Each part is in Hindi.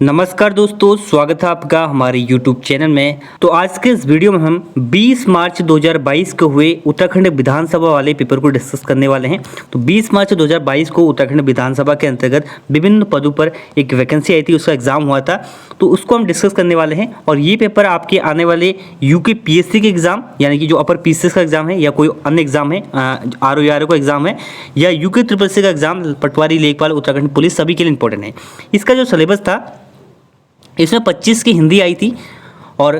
नमस्कार दोस्तों, स्वागत है आपका हमारे YouTube चैनल में। तो आज के इस वीडियो में हम 20 मार्च 2022 को हुए उत्तराखंड विधानसभा वाले पेपर को डिस्कस करने वाले हैं। तो 20 मार्च 2022 को उत्तराखंड विधानसभा के अंतर्गत विभिन्न पदों पर एक वैकेंसी आई थी, उसका एग्जाम हुआ था, तो उसको हम डिस्कस करने वाले हैं। और ये पेपर आपके आने वाले यूके PSC के एग्जाम यानी कि जो अपर PCS का एग्जाम है या कोई अन्य एग्जाम है, RO का एग्जाम है या यूके SSC का एग्जाम, पटवारी, लेखपाल, उत्तराखंड पुलिस, सभी के लिए इंपॉर्टेंट है। इसका जो सिलेबस था इसमें 25 की हिंदी आई थी और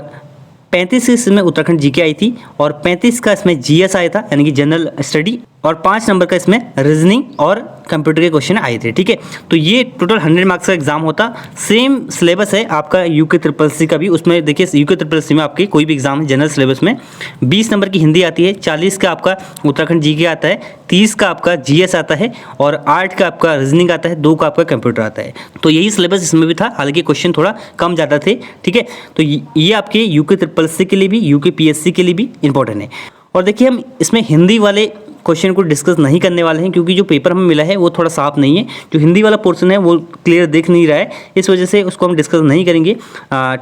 35 की इसमें उत्तराखंड GK आई थी और 35 का इसमें GS आया था यानी कि जनरल स्टडी, और 5 नंबर का इसमें रीजनिंग और कंप्यूटर के क्वेश्चन आए थे। ठीक है, तो ये टोटल 100 मार्क्स का एग्जाम होता। सेम सिलेबस है आपका यूके SSC का भी। उसमें देखिए यूके SSC में आपकी कोई भी एग्जाम है जनरल सिलेबस में 20 नंबर की हिंदी आती है, 40 का आपका उत्तराखंड GK आता है, 30 का आपका GS आता है और 8 का आपका रीजनिंग आता है, 2 का आपका कंप्यूटर आता है। तो यही सिलेबस इसमें भी था, हालांकि क्वेश्चन थोड़ा कम ज़्यादा थे। ठीक है, तो ये आपके यूके SSC के लिए भी, यूके PSC के लिए भी इंपॉर्टेंट है। और देखिए हम इसमें हिंदी वाले क्वेश्चन को डिस्कस नहीं करने वाले हैं क्योंकि जो पेपर हमें मिला है वो थोड़ा साफ नहीं है। जो हिंदी वाला पोर्शन है वो क्लियर दिख नहीं रहा है, इस वजह से उसको हम डिस्कस नहीं करेंगे।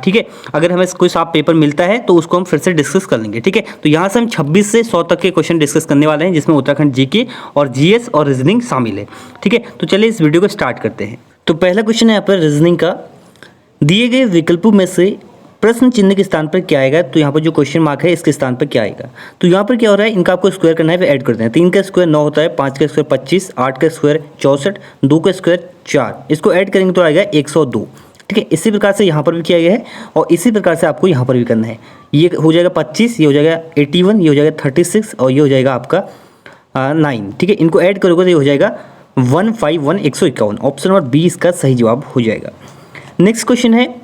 ठीक है, अगर हमें कोई साफ पेपर मिलता है तो उसको हम फिर से डिस्कस कर लेंगे। ठीक है, तो यहाँ से हम 26 से 100 तक के क्वेश्चन डिस्कस करने वाले हैं, जिसमें उत्तराखंड GK और GS और रीजनिंग शामिल है। ठीक है, तो चलिए इस वीडियो को स्टार्ट करते हैं। तो पहला क्वेश्चन है यहाँ पर रीजनिंग का। दिए गए विकल्पों में से प्रश्न चिन्ह के स्थान पर क्या आएगा? तो यहाँ पर जो क्वेश्चन मार्क है इसके स्थान पर क्या आएगा? तो यहाँ पर क्या हो रहा है, इनका आपको स्क्वायर करना है, फिर ऐड करते हैं। 3 का स्क्वायर 9 होता है, 5 का स्क्वायर 25, 8 का स्क्वायर 64, 2 का स्क्वायर 4, इसको ऐड करेंगे तो आएगा 102। ठीक है, इसी प्रकार से यहाँ पर भी किया गया है और इसी प्रकार से आपको यहाँ पर भी करना है। ये हो जाएगा 25, ये हो जाएगा 81, ये हो जाएगा 36 और ये हो जाएगा आपका 9। ठीक है, इनको ऐड करोगे तो ये हो जाएगा 151, 151। ऑप्शन नंबर बी इसका सही जवाब हो जाएगा। नेक्स्ट क्वेश्चन है,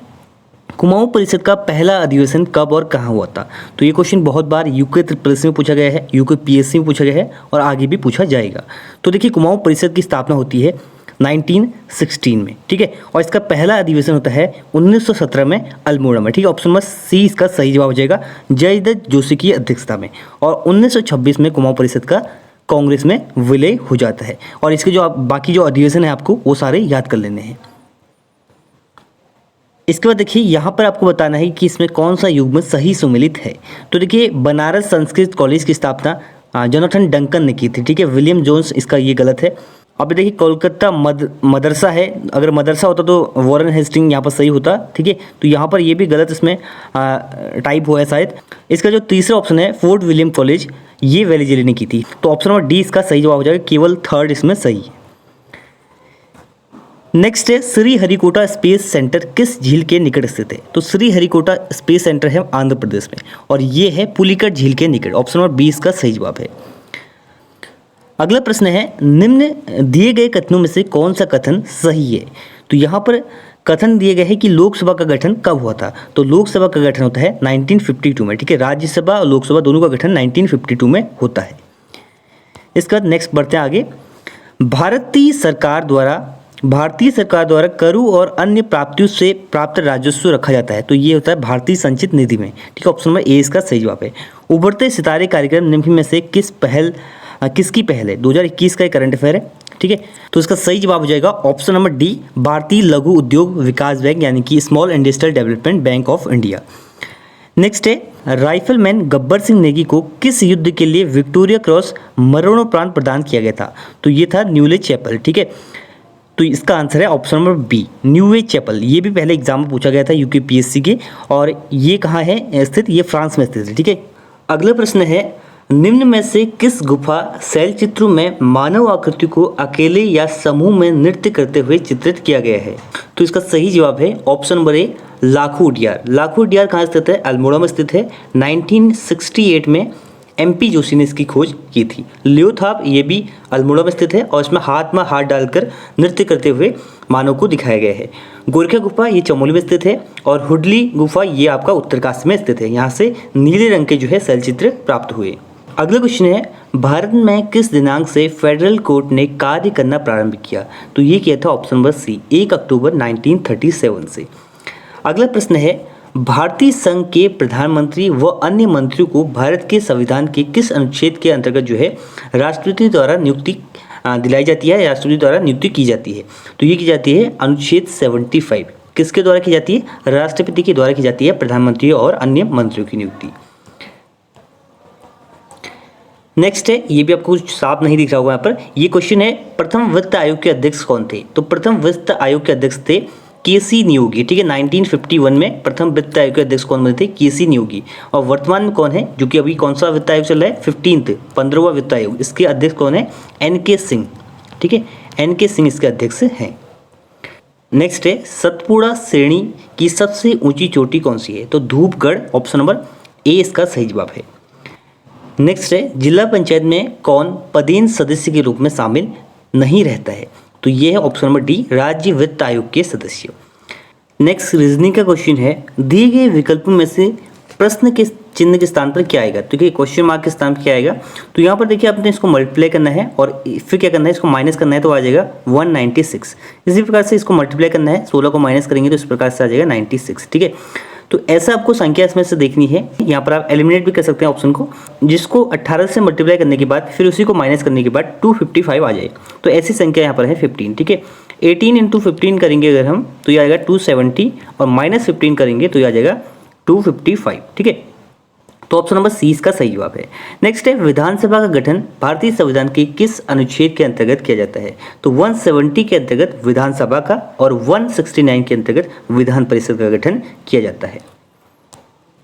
कुमाऊं परिषद का पहला अधिवेशन कब और कहाँ हुआ था? तो ये क्वेश्चन बहुत बार यूके SSC में पूछा गया है, यूके PSC में पूछा गया है और आगे भी पूछा जाएगा। तो देखिए कुमाऊं परिषद की स्थापना होती है 1916 में। ठीक है, और इसका पहला अधिवेशन होता है 1917 में अल्मोड़ा में। ठीक है, ऑप्शन नंबर सी इसका सही जवाब हो जाएगा, जयदत्त जोशी की अध्यक्षता में। और 1926 में कुमाऊं परिषद का कांग्रेस में विलय हो जाता है। और इसके जो बाकी जो अधिवेशन है आपको वो सारे याद कर लेने हैं। इसके बाद देखिए यहाँ पर आपको बताना है कि इसमें कौन सा युग्म सही सुमेलित है। तो देखिए बनारस संस्कृत कॉलेज की स्थापना जोनाथन डंकन ने की थी। ठीक है, विलियम जोन्स इसका ये गलत है। अब देखिए कोलकाता मदरसा है, अगर मदरसा होता तो वॉरेन हेस्टिंग यहाँ पर सही होता। ठीक है, तो यहाँ पर ये भी गलत इसमें टाइप हुआ है शायद। इसका जो तीसरा ऑप्शन है फोर्ट विलियम कॉलेज, ये वैली जिले ने की थी। तो ऑप्शन नंबर डी इसका सही जवाब हो जाएगा, केवल थर्ड इसमें सही है। नेक्स्ट है, श्रीहरिकोटा स्पेस सेंटर किस झील के निकट स्थित है? तो श्रीहरिकोटा स्पेस सेंटर है आंध्र प्रदेश में और ये है पुलिकट झील के निकट। ऑप्शन नंबर 20 का सही जवाब है। अगला प्रश्न है, निम्न दिए गए कथनों में से कौन सा कथन सही है? तो यहाँ पर कथन दिए गए हैं कि लोकसभा का गठन कब हुआ था? तो लोकसभा का गठन होता है 1952 में। ठीक है, राज्यसभा और लोकसभा दोनों का गठन 1952 में होता है। इसके बाद नेक्स्ट बढ़ते हैं आगे। भारतीय सरकार द्वारा करों और अन्य प्राप्तियों से प्राप्त राजस्व रखा जाता है। तो ये होता है भारतीय संचित निधि में। ठीक है, ऑप्शन नंबर ए इसका सही जवाब है। उभरते सितारे कार्यक्रम निम्न में से किसकी पहल है? 2021 का एक करंट अफेयर है। ठीक है, तो इसका सही जवाब हो जाएगा ऑप्शन नंबर डी, भारतीय लघु उद्योग विकास बैंक यानी कि small industrial development bank of India. Next है, राइफलमैन गब्बर सिंह नेगी को किस युद्ध के लिए विक्टोरिया क्रॉस मरणोपरांत प्रदान किया गया था? तो ये था न्यूले चैपल। ठीक है, तो इसका आंसर है ऑप्शन नंबर बी, न्यूवे चैपल। ये भी पहले एग्जाम में पूछा गया था यूके PSC के, और ये कहाँ है स्थित? ये फ्रांस में स्थित है। ठीक है, अगला प्रश्न है, निम्न में से किस गुफा शैल चित्रों में मानव आकृति को अकेले या समूह में नृत्य करते हुए चित्रित किया गया है? तो इसका सही जवाब है option number A, Lakhu उडियार। Lakhu उडियार कहाँ स्थित है? अल्मोड़ा में स्थित है। 1968 में MP जोशी ने इसकी खोज की थी। लियोथाप ये भी अल्मोड़ा में स्थित है और इसमें हाथ में हाथ डालकर नृत्य करते हुए मानव को दिखाया गया है। गोरखा गुफा ये चमोली में स्थित है और हुडली गुफा ये आपका उत्तरकाशी में स्थित है। यहाँ से नीले रंग के जो है शैलचित्र प्राप्त हुए। अगला क्वेश्चन है, भारत में किस दिनांक से फेडरल कोर्ट ने कार्य करना प्रारंभ किया? तो ये किया था ऑप्शन नंबर सी, 1 अक्टूबर 1937 से। अगला प्रश्न है, भारतीय संघ के प्रधानमंत्री व अन्य मंत्रियों को भारत के संविधान के किस अनुच्छेद के अंतर्गत जो है राष्ट्रपति द्वारा नियुक्ति दिलाई जाती है, राष्ट्रपति द्वारा नियुक्ति की जाती है? तो ये की जाती है अनुच्छेद 75। किसके द्वारा की जाती है? राष्ट्रपति के द्वारा की जाती है, प्रधानमंत्री और अन्य मंत्रियों की नियुक्ति। नेक्स्ट है, ये भी आपको कुछ साफ नहीं दिख रहा होगा यहाँ पर, ये क्वेश्चन है प्रथम वित्त आयोग के अध्यक्ष कौन थे? तो प्रथम वित्त आयोग के अध्यक्ष थे केसी नियोगी, ठीक है। 1951 में प्रथम वित्त आयोग के अध्यक्ष कौन बने थे? केसी नियोगी। और वर्तमान में कौन है जो कि अभी कौन सा वित्त आयोग चल रहा है? 15वां वित्त आयोग, इसके अध्यक्ष कौन है? एन.के. सिंह, ठीक है, एन.के. सिंह इसके अध्यक्ष हैं। नेक्स्ट है, सतपुड़ा श्रेणी की सबसे ऊंची चोटी कौन सी है? तो धूपगढ़, ऑप्शन नंबर ए इसका सही जवाब है। नेक्स्ट है, जिला पंचायत में कौन पदेन सदस्य के रूप में शामिल नहीं रहता है? तो ये है ऑप्शन नंबर डी, राज्य वित्त आयोग के सदस्य। नेक्स्ट रीजनिंग का क्वेश्चन है, दिए गए विकल्पों में से प्रश्न के चिन्ह के स्थान पर क्या आएगा? तो देखिए क्वेश्चन मार्क के स्थान पर क्या आएगा? तो यहाँ पर देखिए आपने इसको मल्टीप्लाई करना है और फिर क्या करना है, इसको माइनस करना है, तो आ जाएगा 196। इसी प्रकार से इसको मल्टीप्लाई करना है, 16 को माइनस करेंगे तो इस प्रकार से आ जाएगा 96, ठीक है। तो ऐसा आपको संख्या इसमें से देखनी है। यहाँ पर आप एलिमिनेट भी कर सकते हैं ऑप्शन को, जिसको 18 से मल्टीप्लाई करने के बाद फिर उसी को माइनस करने के बाद 255 आ जाए। तो ऐसी संख्या यहाँ पर है 15, ठीक है। 18 × 15 करेंगे अगर हम तो ये आएगा 270 और -15 करेंगे तो ये आ जाएगा 255, ठीक है। तो ऑप्शन नंबर सी इसका सही जवाब है। नेक्स्ट है, विधानसभा का गठन भारतीय संविधान के किस अनुच्छेद के अंतर्गत किया जाता है? तो 170 के अंतर्गत विधानसभा का और 169 के अंतर्गत विधान परिषद का गठन किया जाता है।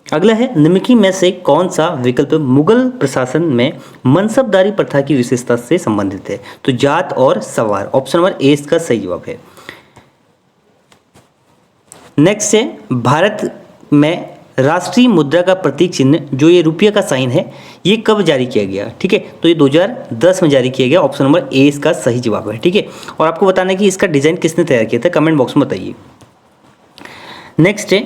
अगला है, निम्नलिखित में से कौन सा विकल्प मुगल प्रशासन में मनसबदारी प्रथा की विशेषता से संबंधित है? तो जात और सवार, ऑप्शन नंबर ए इसका सही जवाब है। नेक्स्ट है, भारत में राष्ट्रीय मुद्रा का प्रतीक चिन्ह जो ये रुपये का साइन है, ये कब जारी किया गया? ठीक है, तो ये 2010 में जारी किया गया, ऑप्शन नंबर ए इसका सही जवाब है, ठीक है। और आपको बताना है कि इसका डिजाइन किसने तैयार किया था, कमेंट बॉक्स में बताइए। नेक्स्ट है,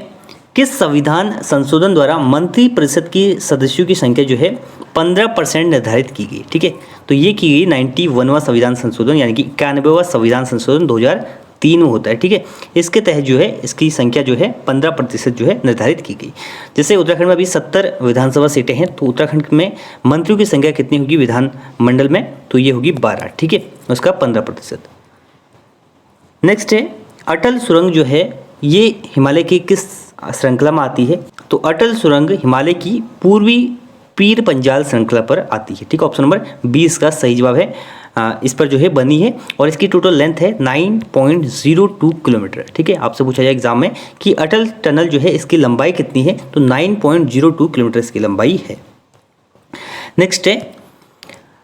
किस संविधान संशोधन द्वारा मंत्री परिषद की सदस्यों की संख्या जो है 15% निर्धारित की गई? ठीक है, तो ये की गई 91वां संविधान संशोधन, यानी कि 91वां संविधान संशोधन 2003 में होता है, ठीक है। इसके तहत जो है इसकी संख्या जो है 15% जो है निर्धारित की गई। जैसे उत्तराखंड में अभी 70 विधानसभा सीटें हैं, तो उत्तराखंड में मंत्रियों की संख्या कितनी होगी विधान मंडल में? तो ये होगी 12, ठीक है, उसका 15%। नेक्स्ट है, अटल सुरंग जो है ये हिमालय की किस श्रृंखला में आती है? तो अटल सुरंग हिमालय की पूर्वी पीर पंजाल श्रृंखला पर आती है, ठीक है, ऑप्शन नंबर 20 का सही जवाब है। इस पर जो है बनी है और इसकी टोटल लेंथ है 9.02 किलोमीटर, ठीक है। आपसे पूछा जाए एग्जाम में कि अटल टनल जो है इसकी लंबाई कितनी है, तो 9.02 किलोमीटर इसकी लंबाई है। नेक्स्ट है,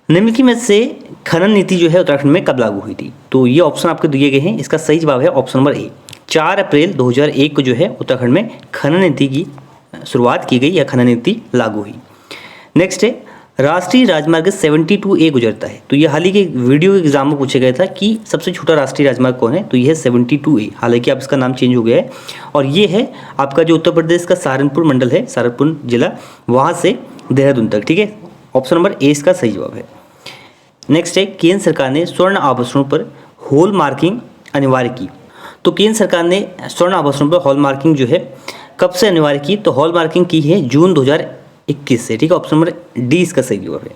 निम्नलिखित में से खनन नीति जो है उत्तराखंड में कब लागू हुई थी? तो ये ऑप्शन आपको दिए गए हैं, इसका सही जवाब है ऑप्शन नंबर ए, 4 अप्रैल 2001 को जो है उत्तराखंड में खनन नीति की शुरुआत की गई या खनन नीति लागू हुई। नेक्स्ट है, राष्ट्रीय राजमार्ग 72A गुजरता है, तो ये हाल ही के वीडियो एग्जाम में पूछा गया था कि सबसे छोटा राष्ट्रीय राजमार्ग कौन है, तो ये है 72A। हालांकि अब इसका नाम चेंज हो गया है और ये है आपका जो उत्तर प्रदेश का सहारनपुर मंडल है, सहारनपुर जिला, वहाँ से देहरादून तक, ठीक है, ऑप्शन नंबर ए इसका सही जवाब है। नेक्स्ट है, केंद्र सरकार ने स्वर्ण आभूषणों पर हॉल मार्किंग अनिवार्य की, तो केंद्र सरकार ने स्वर्ण आभूषणों पर हॉल मार्किंग जो है कब से अनिवार्य की? तो हॉल मार्किंग की है जून 2021 से, ठीक है, ऑप्शन नंबर डी इसका सही जवाब है।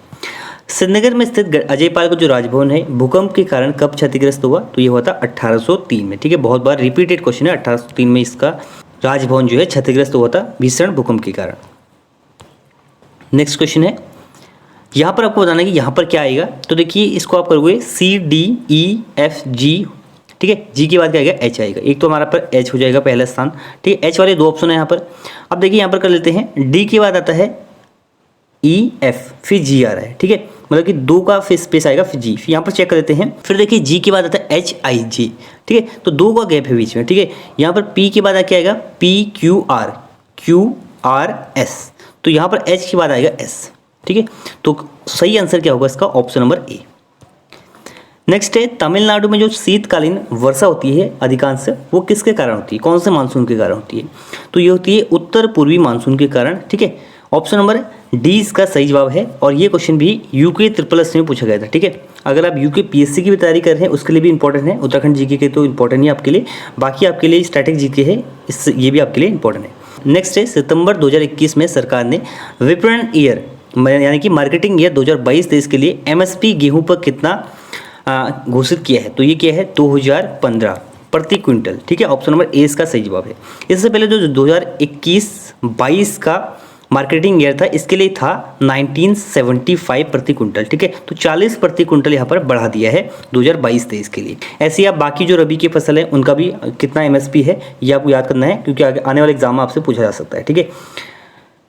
श्रीनगर में स्थित अजयपाल का जो राजभवन है भूकंप के कारण कब क्षतिग्रस्त हुआ? तो ये हुआ था 1803 में, ठीक है, बहुत बार रिपीटेड क्वेश्चन है। 1803 में इसका राजभवन जो है क्षतिग्रस्त हुआ था भीषण भूकंप के कारण। नेक्स्ट क्वेश्चन है, यहाँ पर आपको बताना है कि यहाँ पर क्या आएगा, तो देखिए इसको आप करोगे CDEFG, ठीक है, जी के बाद क्या आएगा? एच आएगा। एक तो हमारा पर एच हो जाएगा पहला स्थान, ठीक है, एच वाले 2 ऑप्शन है यहाँ पर। अब देखिए यहाँ पर कर लेते हैं, डी के बाद आता है EF, फिर जी आ रहा है, ठीक है, मतलब कि 2 का फिर स्पेस आएगा, फिर जी, फिर यहाँ पर चेक कर लेते हैं। फिर देखिए जी के बाद आता है HIJ, ठीक है, तो 2 का गैप है बीच में, ठीक है। यहाँ पर P के बाद क्या आएगा? QRS, तो यहाँ पर H के बाद आएगा S, ठीक है। तो सही आंसर क्या होगा इसका? Option number A. नेक्स्ट है, तमिलनाडु में जो शीतकालीन वर्षा होती है अधिकांश, वो किसके कारण होती है? कौन से मानसून के कारण होती है? तो ये होती है उत्तर पूर्वी मानसून के कारण, ठीक है, ऑप्शन नंबर डी इसका सही जवाब है। और ये क्वेश्चन भी यूके SSS में पूछा गया था, ठीक है। अगर आप यूके PSC की भी तैयारी कर रहे हैं उसके लिए भी इंपॉर्टेंट है, उत्तराखंड जीके के तो इंपॉर्टेंट ही आपके लिए, बाकी आपके लिए स्टैटिक जीके है, ये भी आपके लिए इंपॉर्टेंट है। नेक्स्ट है, सितंबर 2021 में सरकार ने विपणन ईयर यानी कि मार्केटिंग ईयर 2022-23 के लिए MSP गेहूं पर कितना घोषित किया है? तो ये क्या है? 2015 प्रति क्विंटल, ठीक है। ऑप्शन नंबर ए इसका सही जवाब है। इससे पहले जो 2021-22 का मार्केटिंग ईयर था, इसके लिए था 1975 प्रति क्विंटल, ठीक है। तो 40 प्रति क्विंटल यहाँ पर बढ़ा दिया है 2022-23 के लिए। ऐसे ही आप बाकी जो रबी की फसल है उनका भी कितना एमएसपी है ये आपको याद करना है, क्योंकि आने वाले एग्जाम में आपसे पूछा जा सकता है, ठीक है।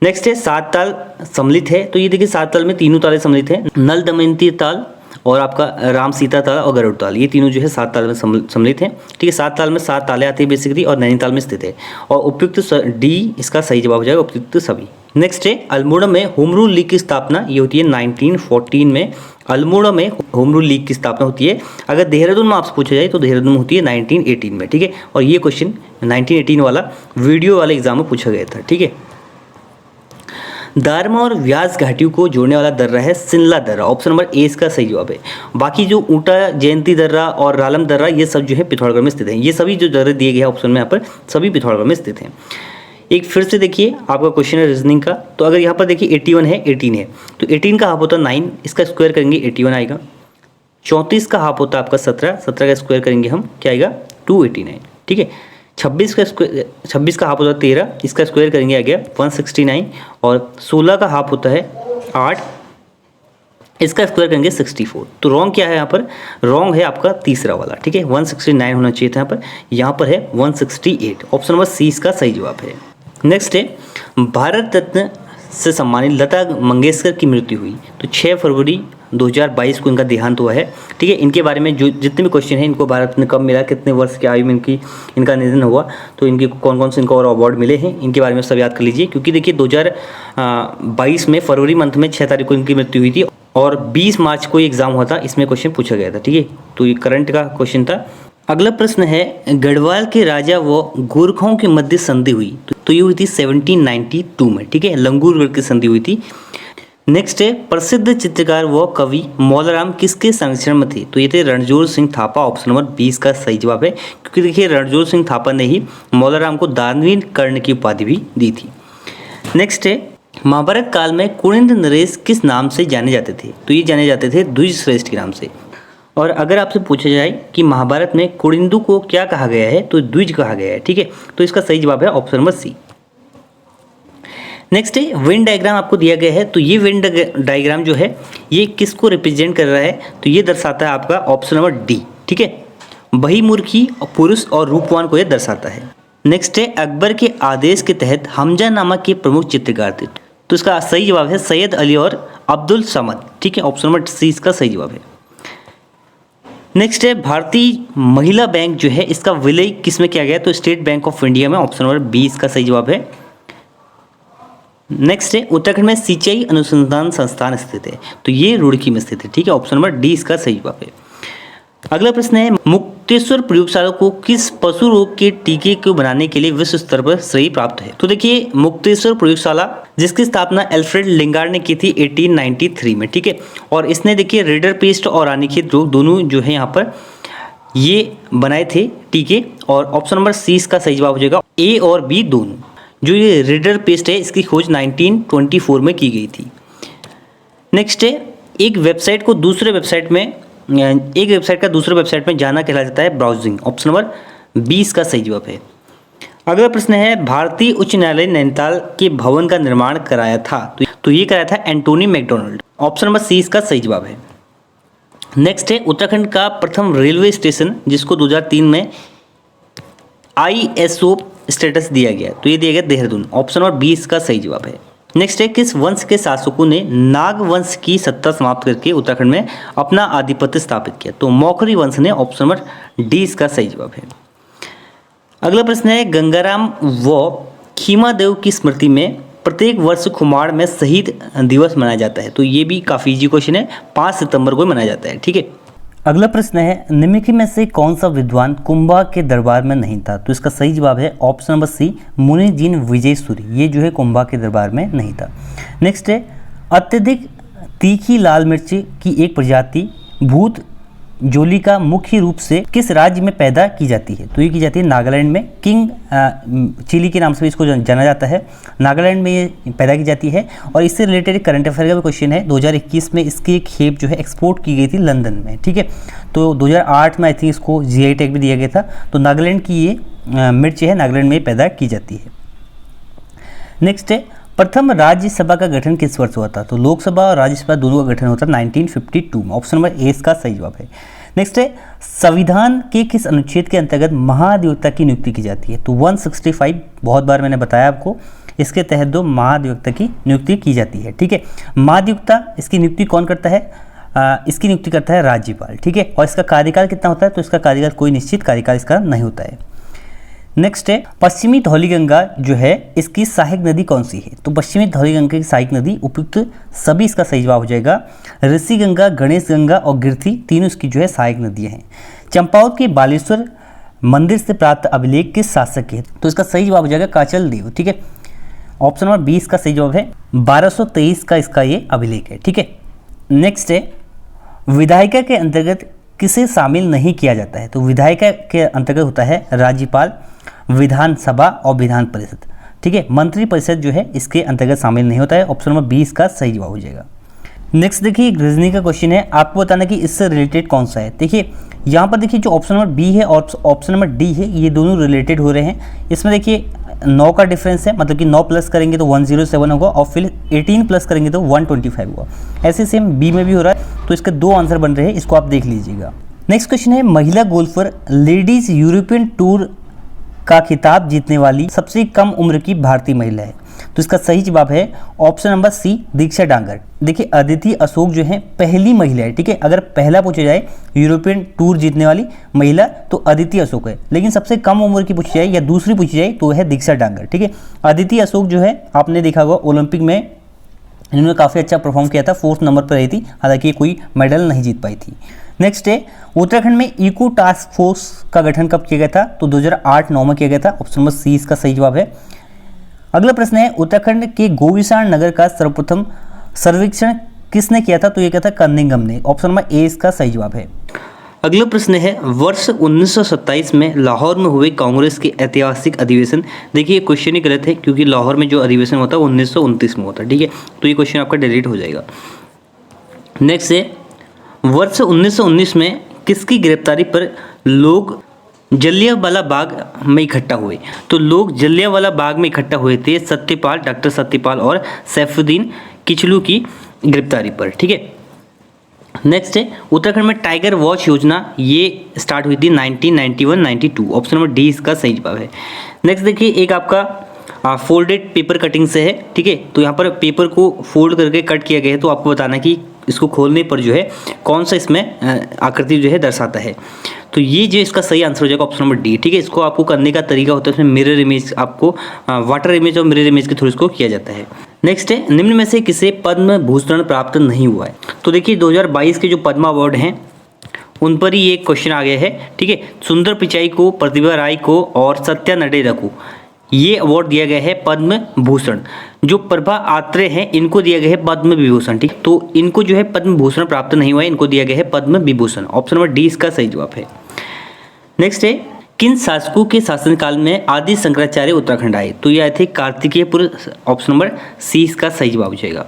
नेक्स्ट है 7 ताल सम्मिलित है। तो ये देखिए 7 ताल में तीनों ताले सम्मिलित हैं, नल दमयंती ताल और आपका राम सीता ताल और गरुड़ ताल, ये तीनों जो है 7 ताल में सम्मिलित हैं, ठीक है। 7 ताल में 7 ताले आते हैं बेसिकली और नैनीताल में स्थित है। और उपयुक्त डी इसका सही जवाब हो जाएगा, उपयुक्त सभी। नेक्स्ट है अल्मोड़ा में होम रूल लीग की स्थापना, ये होती है 1914 में। अल्मोड़ा में होम रूल लीग की स्थापना होती है। अगर देहरादून में आपसे पूछा जाए तो देहरादून में होती है 1918 में, ठीक है। और ये क्वेश्चन 1918 वाला वीडियो वाले एग्जाम में पूछा गया था, ठीक है। दारमा और व्यास घाटियों को जोड़ने वाला दर्रा है सिनला दर्रा, ऑप्शन नंबर ए इसका सही जवाब है। बाकी जो ऊटा जयंती दर्रा और रालम दर्रा ये सब जो है पिथौरागढ़ में स्थित हैं। ये सभी जो दर्रे दिए गए हैं ऑप्शन में यहाँ पर सभी पिथौरागढ़ में स्थित हैं। एक फिर से देखिए आपका क्वेश्चन है रीजनिंग का। तो अगर यहाँ पर देखिए 81 है, 18 है, तो 18 का हाफ होता है 9, इसका स्क्वायर करेंगे 81 आएगा। 34 का हाफ होता है आपका 17, 17 का स्क्वायर करेंगे हम क्या आएगा 289, ठीक है। 26 का हाफ होता है 13, इसका स्क्वायर करेंगे आ गया 169। और 16 का हाफ होता है 8, इसका स्क्वायर करेंगे 64। तो रॉन्ग क्या है यहाँ पर, रॉन्ग है आपका तीसरा वाला, ठीक है। 169 होना चाहिए था यहाँ पर है 168। ऑप्शन नंबर सी इसका सही जवाब है। नेक्स्ट है भारत रत्न से सम्मानित लता मंगेशकर की मृत्यु हुई। तो 6 फरवरी 2022 को इनका देहांत हुआ है, ठीक है। इनके बारे में जो जितने भी क्वेश्चन हैं, इनको भारत रत्न कब मिला, कितने वर्ष की आयु में इनका निधन हुआ, तो इनके कौन कौन से इनको और अवार्ड मिले हैं, इनके बारे में सब याद कर लीजिए। क्योंकि देखिए 2022 में फरवरी मंथ में 6 तारीख को इनकी मृत्यु हुई थी और 20 मार्च को एग्जाम हुआ था, इसमें क्वेश्चन पूछा गया था, ठीक है। तो ये करंट का क्वेश्चन था। अगला प्रश्न है गढ़वाल के राजा व गोरखाओं की मध्य संधि हुई। तो ये हुई थी 1792 में, ठीक है। लंगूरगढ़ की संधि हुई थी। नेक्स्ट है प्रसिद्ध चित्रकार व कवि मौलाराम किसके संरक्षण में थे। तो ये थे रणजोर सिंह थापा, ऑप्शन नंबर 20 का सही जवाब है। क्योंकि देखिए रणजोर सिंह थापा ने ही मौलाराम को दानवीर कर्ण की उपाधि भी दी थी। नेक्स्ट है महाभारत काल में कुनिंद नरेश किस नाम से जाने जाते थे। तो ये जाने जाते थे द्विज श्रेष्ठ के नाम से। और अगर आपसे पूछा जाए कि महाभारत में कुनिंदु को क्या कहा गया है, तो द्विज कहा गया है, ठीक है। तो इसका सही जवाब है ऑप्शन नंबर सी। नेक्स्ट है वेन डायग्राम आपको दिया गया है। तो ये वेन डायग्राम जो है ये किसको रिप्रेजेंट कर रहा है, तो ये दर्शाता है आपका ऑप्शन नंबर डी, ठीक है। बहिर्मुखी पुरुष और रूपवान को यह दर्शाता है। नेक्स्ट है अकबर के आदेश के तहत हमजा नामा के प्रमुख चित्रकार थे। तो इसका सही जवाब है सैयद अली और अब्दुल समद, ठीक है। ऑप्शन नंबर सी इसका सही जवाब है। नेक्स्ट है भारतीय महिला बैंक जो है इसका विलय किस में किया गया, तो स्टेट बैंक ऑफ इंडिया में, ऑप्शन नंबर 20 का सही जवाब है। नेक्स्ट है उत्तराखंड में सिंचाई अनुसंधान संस्थान स्थित है। तो ये रुड़की में स्थित है, ठीक है। ऑप्शन नंबर डी इसका सही जवाब है। अगला प्रश्न है मुक्तेश्वर प्रयोगशाला को किस पशु रोग के टीके को बनाने के लिए विश्व स्तर पर श्रेय प्राप्त है। तो देखिए मुक्तेश्वर प्रयोगशाला जिसकी स्थापना अल्फ्रेड लिंगार्ड ने की थी 1893 में, ठीक है। और इसने देखिए रेडर पेस्ट और रानीखेत रोग दोनों जो है यहाँ पर ये बनाए थे टीके। और ऑप्शन नंबर सी इसका सही जवाब हो जाएगा, ए और बी दोनों। जो ये रेडर पेस्ट है इसकी खोज 1924 में की गई थी। नेक्स्ट है एक वेबसाइट का दूसरे वेबसाइट में जाना कहला जाता है ब्राउजिंग, ऑप्शन नंबर 20 का सही जवाब है। अगला प्रश्न है भारतीय उच्च न्यायालय नैनीताल के भवन का निर्माण कराया था। तो ये कराया था Antony MacDonnell, option number C इसका सही जवाब है। नेक्स्ट है उत्तराखंड का प्रथम रेलवे स्टेशन जिसको 2003 में ISO स्टेटस दिया गया, तो ये दिया गया देहरादून, ऑप्शन नंबर 20 का सही जवाब है। नेक्स्ट है किस वंश के शासकों ने नाग वंश की सत्ता समाप्त करके उत्तराखंड में अपना आधिपत्य स्थापित किया। तो मौखरी वंश ने, ऑप्शन नंबर डी इसका सही जवाब है। अगला प्रश्न है गंगाराम व खीमादेव की स्मृति में प्रत्येक वर्ष खुमाड़ में शहीद दिवस मनाया जाता है। तो ये भी काफ़ी इजी क्वेश्चन है, 5 सितंबर को मनाया जाता है, ठीक है। अगला प्रश्न है निम्नलिखित में से कौन सा विद्वान कुंभा के दरबार में नहीं था। तो इसका सही जवाब है ऑप्शन नंबर सी मुनि जिन विजयसूरी, ये जो है कुंभा के दरबार में नहीं था। नेक्स्ट है अत्यधिक तीखी लाल मिर्च की एक प्रजाति भूत जोलिका मुख्य रूप से किस राज्य में पैदा की जाती है? तो ये की जाती है नागालैंड में। किंग चिली के नाम से भी इसको जाना जाता है। नागालैंड में ये पैदा की जाती है। और इससे रिलेटेड करंट अफेयर का भी क्वेश्चन है। 2021 में इसकी एक खेप जो है एक्सपोर्ट की गई थी लंदन में, ठीक है। तो 2008 में आई थिंक इसको GI टैग भी दिया गया था। तो नागालैंड की ये मिर्च है, नागालैंड में पैदा की जाती है। नेक्स्ट है, प्रथम राज्यसभा का गठन किस वर्ष हुआ था? तो लोकसभा और राज्यसभा दोनों का गठन होता है 1952 में। ऑप्शन नंबर ए इसका सही जवाब है। नेक्स्ट है, संविधान के किस अनुच्छेद के अंतर्गत महाधिवक्ता की नियुक्ति की जाती है? तो 165, बहुत बार मैंने बताया आपको, इसके तहत दो महाधिवक्ता की नियुक्ति की जाती है, ठीक है। महाधिवक्ता इसकी नियुक्ति कौन करता है? इसकी नियुक्ति करता है राज्यपाल, ठीक है। और इसका कार्यकाल कितना होता है? तो इसका कार्यकाल कोई निश्चित कार्यकाल इसका नहीं होता है। नेक्स्ट है, पश्चिमी धौलीगंगा जो है इसकी सहायक नदी कौन सी है? तो पश्चिमी धौलीगंगा की सहायक नदी उपयुक्त सभी इसका सही जवाब हो जाएगा। ऋषि गंगा, गणेश गंगा और गिरथी तीनों इसकी जो है सहायक नदियां हैं। चंपावत के बालेश्वर मंदिर से प्राप्त अभिलेख किस शासक के? तो इसका सही जवाब हो जाएगा काचल देव, ठीक है। ऑप्शन नंबर 20 का सही जवाब है। 1223 का इसका ये अभिलेख है, ठीक है। नेक्स्ट है, विधायिका के अंतर्गत किसे शामिल नहीं किया जाता है? तो विधायिका के अंतर्गत होता है राज्यपाल, विधानसभा और विधान परिषद, ठीक है। मंत्री परिषद जो है इसके अंतर्गत शामिल नहीं होता है। ऑप्शन नंबर 20 का सही जवाब हो जाएगा। नेक्स्ट देखिए, एक रीजनिंग का क्वेश्चन है, आपको बताना कि इससे रिलेटेड कौन सा है। देखिए यहाँ पर देखिए, जो ऑप्शन नंबर बी है और ऑप्शन नंबर डी है, ये दोनों रिलेटेड हो रहे हैं। इसमें देखिए 9 का डिफरेंस है, मतलब कि 9 प्लस करेंगे तो 107 होगा और फिर 18 प्लस करेंगे तो 125 होगा। ऐसे सेम बी में भी हो रहा है। तो इसके 2 आंसर बन रहे हैं, इसको आप देख लीजिएगा। नेक्स्ट क्वेश्चन है, महिला गोल्फर लेडीज यूरोपियन टूर का खिताब जीतने वाली सबसे कम उम्र की भारतीय महिला है? तो इसका सही जवाब है ऑप्शन नंबर सी, दीक्षा डांगर। देखिए अदिति अशोक जो है पहली महिला है, ठीक है। अगर पहला पूछा जाए यूरोपियन टूर जीतने वाली महिला तो अदिति अशोक है, लेकिन सबसे कम उम्र की पूछी जाए या दूसरी पूछी जाए तो है दीक्षा डांगर, ठीक है। अदिति अशोक जो है आपने देखा होगा ओलंपिक में इन्होंने काफ़ी अच्छा परफॉर्म किया था, 4th नंबर पर रही थी, हालांकि कोई मेडल नहीं जीत पाई थी। नेक्स्ट है, उत्तराखंड में इको टास्क फोर्स का गठन कब किया गया था? तो 2008-9 में किया गया था। ऑप्शन नंबर सी इसका सही जवाब है। अगला प्रश्न है, उत्तराखंड के गोविसाण नगर का सर्वप्रथम सर्वेक्षण किसने किया था? तो ये किया था कनिंघम ने। ऑप्शन नंबर ए इसका सही जवाब है। अगला प्रश्न है, वर्ष 1927 में लाहौर में हुए कांग्रेस के ऐतिहासिक अधिवेशन। देखिए क्वेश्चन ही गलत है, क्योंकि लाहौर में जो अधिवेशन होता है 1929 में होता है, ठीक है। तो ये क्वेश्चन आपका डिलीट हो जाएगा। नेक्स्ट है, वर्ष 1919 में किसकी गिरफ्तारी पर लोग जलियांवाला बाग में इकट्ठा हुए? तो लोग जलियांवाला बाग में इकट्ठा हुए थे सत्यपाल, डॉक्टर सत्यपाल और सैफुद्दीन किचलू की गिरफ्तारी पर, ठीक है। नेक्स्ट है, उत्तराखंड में टाइगर वॉच योजना ये स्टार्ट हुई थी 1991-92। ऑप्शन नंबर डी इसका सही जवाब है। नेक्स्ट देखिए, एक आपका फोल्डेड पेपर कटिंग से है, ठीक है। तो यहाँ पर पेपर को फोल्ड करके कट किया गया है, तो आपको बताना कि इसको खोलने पर जो है कौन सा इसमें आकृति जो है दर्शाता है। तो ये जो इसका सही आंसर हो जाएगा ऑप्शन नंबर डी, ठीक है। इसको आपको करने का तरीका होता है, इसमें मिरर इमेज, आपको वाटर इमेज और मिरर इमेज के थ्रू इसको किया जाता है। नेक्स्ट है, निम्न में से किसे पद्म भूषण प्राप्त नहीं हुआ है? तो देखिए 2022 के जो पद्मा अवार्ड हैं उन पर ही एक क्वेश्चन आ गया है, ठीक है। सुंदर पिचाई को, प्रतिभा राय को और सत्या नडेला को ये अवार्ड दिया गया है पद्म भूषण। जो प्रभा आत्रे हैं इनको दिया गया है पद्म विभूषण, ठीक। तो इनको जो है पद्म भूषण प्राप्त नहीं हुआ है, इनको दिया गया है Padma Vibhushan. Option number D इसका सही जवाब है। नेक्स्ट है, किन शासकों के शासनकाल में आदि शंकराचार्य उत्तराखंड आए? तो ये आए थे कार्तिकेयपुर। ऑप्शन नंबर सी इसका सही जवाब हो जाएगा।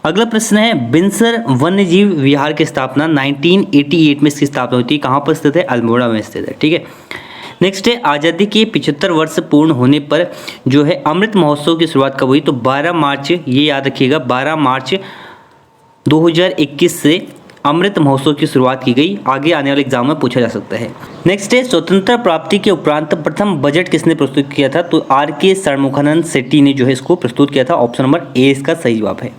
अगला प्रश्न है, बिनसर वन्यजीव विहार की स्थापना 1988 में इसकी स्थापना हुई थी, कहाँ पर स्थित है? अल्मोड़ा में स्थित है, ठीक है। नेक्स्ट है, आज़ादी के 75 वर्ष पूर्ण होने पर जो है अमृत महोत्सव की शुरुआत कब हुई? तो 12 मार्च, ये याद रखिएगा, 12 मार्च 2021 से अमृत महोत्सव की शुरुआत की गई। आगे आने वाले एग्जाम में पूछा जा सकता है। नेक्स्ट है, स्वतंत्रता प्राप्ति के उपरांत प्रथम बजट किसने प्रस्तुत किया था? तो R.K. षणमुखानंद शेट्टी ने जो है इसको प्रस्तुत किया था। ऑप्शन नंबर ए इसका सही जवाब है।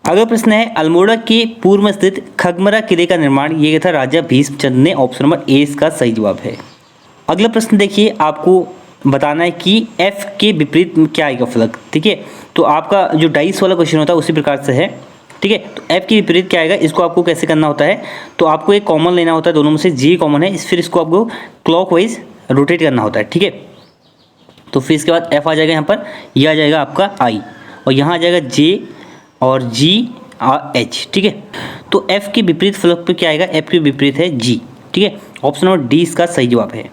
अगला प्रश्न है, अल्मोड़ा के पूर्व में स्थित खगमरा किले का निर्माण ये था राजा भीष्मचंद्र ने। ऑप्शन नंबर ए इसका सही जवाब है। अगला प्रश्न देखिए, आपको बताना है कि F के विपरीत क्या आएगा फलक, ठीक है। तो आपका जो डाइस वाला क्वेश्चन होता है उसी प्रकार से है, ठीक है। तो F के विपरीत क्या आएगा, इसको आपको कैसे करना होता है? तो आपको एक कॉमन लेना होता है, दोनों में से G कॉमन है, फिर इसको आपको क्लॉकवाइज रोटेट करना होता है, ठीक है। तो फिर इसके बाद F आ जाएगा यहाँ पर, यह आ जाएगा आपका I और यहाँ आ जाएगा J और G और H, ठीक है। तो एफ के विपरीत फलक पे क्या आएगा, एफ के विपरीत है जी। ठीक है, ऑप्शन नंबर डी इसका सही जवाब है।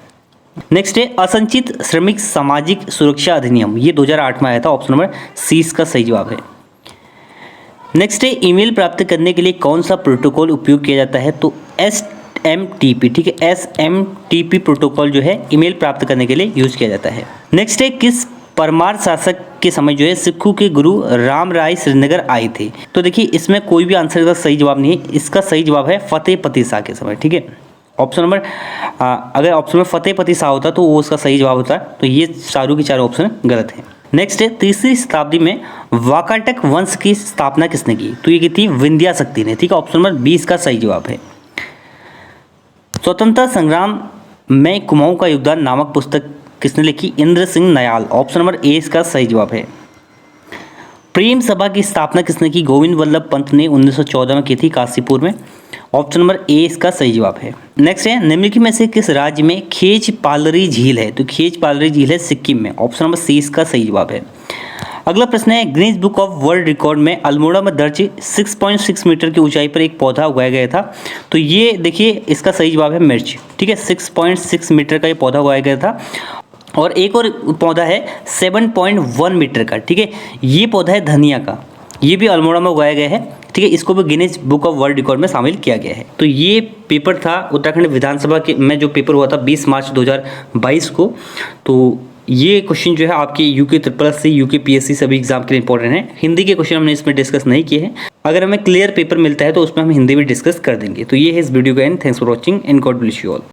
नेक्स्ट है असंचित श्रमिक सामाजिक सुरक्षा अधिनियम, ये 2008 में आया था, ऑप्शन नंबर सी इसका सही जवाब है। नेक्स्ट है ईमेल प्राप्त करने के लिए कौन सा प्रोटोकॉल उपयोग किया जाता है, तो SMTP। ठीक है, SMTP प्रोटोकॉल जो है ईमेल प्राप्त करने के लिए यूज किया जाता है। नेक्स्ट है किस परमार शासक के समय जो है सिखों के गुरु राम राय श्रीनगर आए थे, तो देखिए इसमें कोई भी आंसर का सही जवाब नहीं है, इसका सही जवाब है फतेहपति शाह के समय। ठीक है, ऑप्शन नंबर अगर ऑप्शन में फतेहपति शाह होता तो वो उसका सही जवाब होता, तो ये चारों के चारों ऑप्शन गलत है। नेक्स्ट है तीसरी शताब्दी में वाकाटक वंश की स्थापना किसने की, तो ये की थी विंध्या शक्ति ने। ठीक है, ऑप्शन नंबर 20 का सही जवाब है। स्वतंत्रता संग्राम में कुमाऊं का योगदान नामक पुस्तक किसने लिखी, Indra Singh Nayal, option number A इसका सही जवाब है। प्रेम सभा की स्थापना किसने की, गोविंद वल्लभ पंत ने 1914 में की थी काशीपुर में, ऑप्शन नंबर ए इसका सही जवाब है। नेक्स्ट है निम्नलिखित में से किस राज्य में खेच पालरी झील है, तो खेच पालरी झील है सिक्किम में, ऑप्शन नंबर सी इसका सही जवाब है। अगला प्रश्न है Guinness book of world record में अल्मोड़ा में दर्ज 6.6 मीटर की ऊंचाई पर एक पौधा उगाया गया था, तो ये देखिए इसका सही जवाब है मिर्च। ठीक है, 6.6 मीटर का ये पौधा उगाया गया था। और एक और पौधा है 7.1 मीटर का। ठीक है, ये पौधा है धनिया का, ये भी अल्मोड़ा में उगाया गया है। ठीक है, इसको भी Guinness book of world record में शामिल किया गया है। तो ये पेपर था उत्तराखंड विधानसभा के में जो पेपर हुआ था 20 मार्च 2022 को। तो ये क्वेश्चन जो है आपके यूके ट्रिपल से यूके पीएससी सभी एग्जाम के लिए इंपॉर्टेंट है। हिंदी के क्वेश्चन हमने इसमें डिस्कस नहीं किए हैं, अगर हमें क्लियर पेपर मिलता है तो उसमें हम हिंदी भी डिस्कस कर देंगे। तो ये है इस वीडियो का and. Thanks for watching and God bless you all.